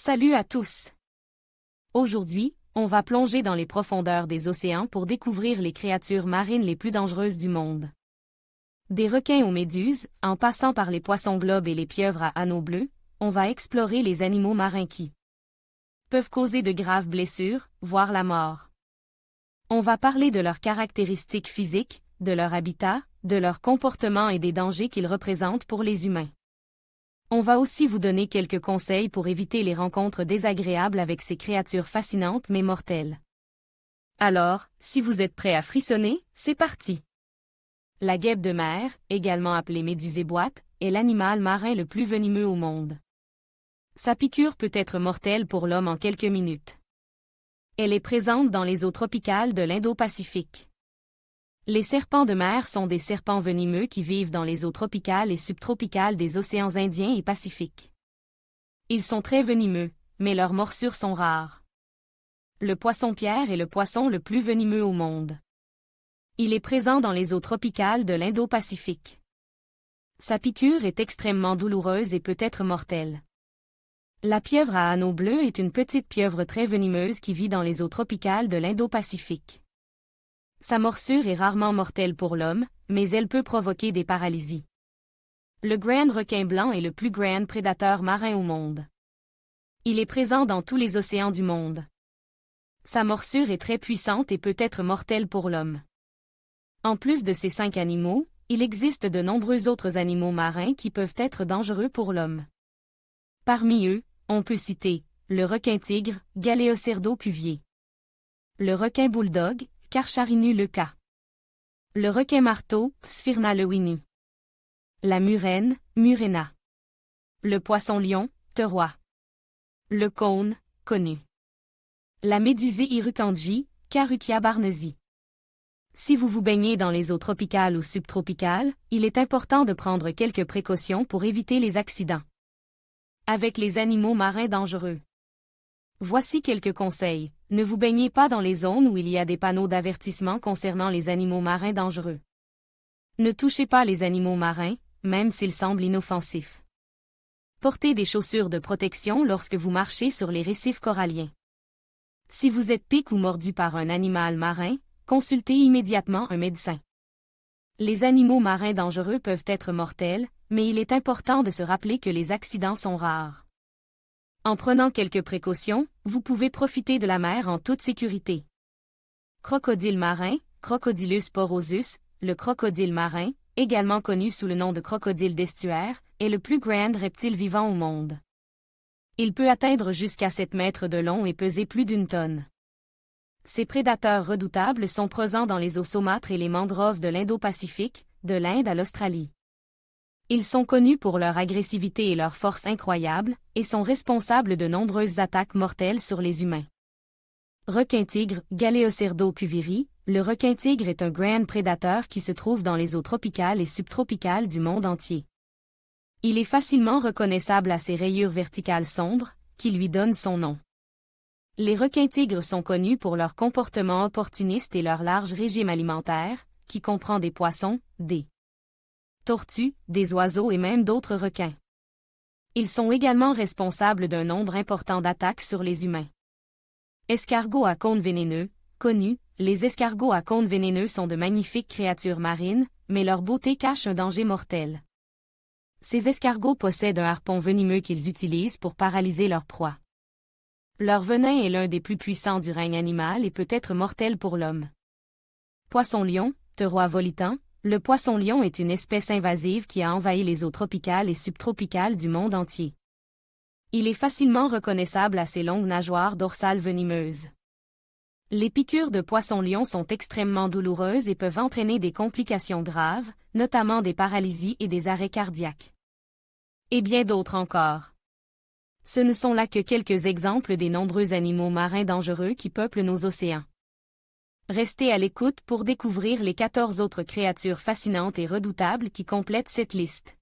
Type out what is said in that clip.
Salut à tous! Aujourd'hui, on va plonger dans les profondeurs des océans pour découvrir les créatures marines les plus dangereuses du monde. Des requins aux méduses, en passant par les poissons globes et les pieuvres à anneaux bleus, on va explorer les animaux marins qui peuvent causer de graves blessures, voire la mort. On va parler de leurs caractéristiques physiques, de leur habitat, de leur comportement et des dangers qu'ils représentent pour les humains. On va aussi vous donner quelques conseils pour éviter les rencontres désagréables avec ces créatures fascinantes mais mortelles. Alors, si vous êtes prêts à frissonner, c'est parti! La guêpe de mer, également appelée médusée boîte, est l'animal marin le plus venimeux au monde. Sa piqûre peut être mortelle pour l'homme en quelques minutes. Elle est présente dans les eaux tropicales de l'Indo-Pacifique. Les serpents de mer sont des serpents venimeux qui vivent dans les eaux tropicales et subtropicales des océans Indien et Pacifique. Ils sont très venimeux, mais leurs morsures sont rares. Le poisson-pierre est le poisson le plus venimeux au monde. Il est présent dans les eaux tropicales de l'Indo-Pacifique. Sa piqûre est extrêmement douloureuse et peut être mortelle. La pieuvre à anneaux bleus est une petite pieuvre très venimeuse qui vit dans les eaux tropicales de l'Indo-Pacifique. Sa morsure est rarement mortelle pour l'homme, mais elle peut provoquer des paralysies. Le grand requin blanc est le plus grand prédateur marin au monde. Il est présent dans tous les océans du monde. Sa morsure est très puissante et peut être mortelle pour l'homme. En plus de ces 5 animaux, il existe de nombreux autres animaux marins qui peuvent être dangereux pour l'homme. Parmi eux, on peut citer le requin-tigre, Galeocerdo cuvier. Le requin bulldog, Carcharinus leuca. Le requin-marteau, Sphyrna lewini. La murène, Murena. Le poisson-lion, Pteroi. Le cône, Conus. La médusée irukandji, Carukia barnesi. Si vous vous baignez dans les eaux tropicales ou subtropicales, il est important de prendre quelques précautions pour éviter les accidents. Avec les animaux marins dangereux. Voici quelques conseils. Ne vous baignez pas dans les zones où il y a des panneaux d'avertissement concernant les animaux marins dangereux. Ne touchez pas les animaux marins, même s'ils semblent inoffensifs. Portez des chaussures de protection lorsque vous marchez sur les récifs coralliens. Si vous êtes piqué ou mordu par un animal marin, consultez immédiatement un médecin. Les animaux marins dangereux peuvent être mortels, mais il est important de se rappeler que les accidents sont rares. En prenant quelques précautions, vous pouvez profiter de la mer en toute sécurité. Crocodile marin, Crocodilus porosus, le crocodile marin, également connu sous le nom de crocodile d'estuaire, est le plus grand reptile vivant au monde. Il peut atteindre jusqu'à 7 mètres de long et peser plus d'1 tonne. Ces prédateurs redoutables sont présents dans les eaux saumâtres et les mangroves de l'Indo-Pacifique, de l'Inde à l'Australie. Ils sont connus pour leur agressivité et leur force incroyable, et sont responsables de nombreuses attaques mortelles sur les humains. Requin-tigre, Galeocerdo cuviri, le requin-tigre est un grand prédateur qui se trouve dans les eaux tropicales et subtropicales du monde entier. Il est facilement reconnaissable à ses rayures verticales sombres, qui lui donnent son nom. Les requins-tigres sont connus pour leur comportement opportuniste et leur large régime alimentaire, qui comprend des poissons, des tortues, des oiseaux et même d'autres requins. Ils sont également responsables d'un nombre important d'attaques sur les humains. Escargots à cône vénéneux, connus, les escargots à cône vénéneux sont de magnifiques créatures marines, mais leur beauté cache un danger mortel. Ces escargots possèdent un harpon venimeux qu'ils utilisent pour paralyser leur proie. Leur venin est l'un des plus puissants du règne animal et peut être mortel pour l'homme. Poisson-lion, Pteroi volitan. Le poisson-lion est une espèce invasive qui a envahi les eaux tropicales et subtropicales du monde entier. Il est facilement reconnaissable à ses longues nageoires dorsales venimeuses. Les piqûres de poisson-lion sont extrêmement douloureuses et peuvent entraîner des complications graves, notamment des paralysies et des arrêts cardiaques. Et bien d'autres encore. Ce ne sont là que quelques exemples des nombreux animaux marins dangereux qui peuplent nos océans. Restez à l'écoute pour découvrir les 14 autres créatures fascinantes et redoutables qui complètent cette liste.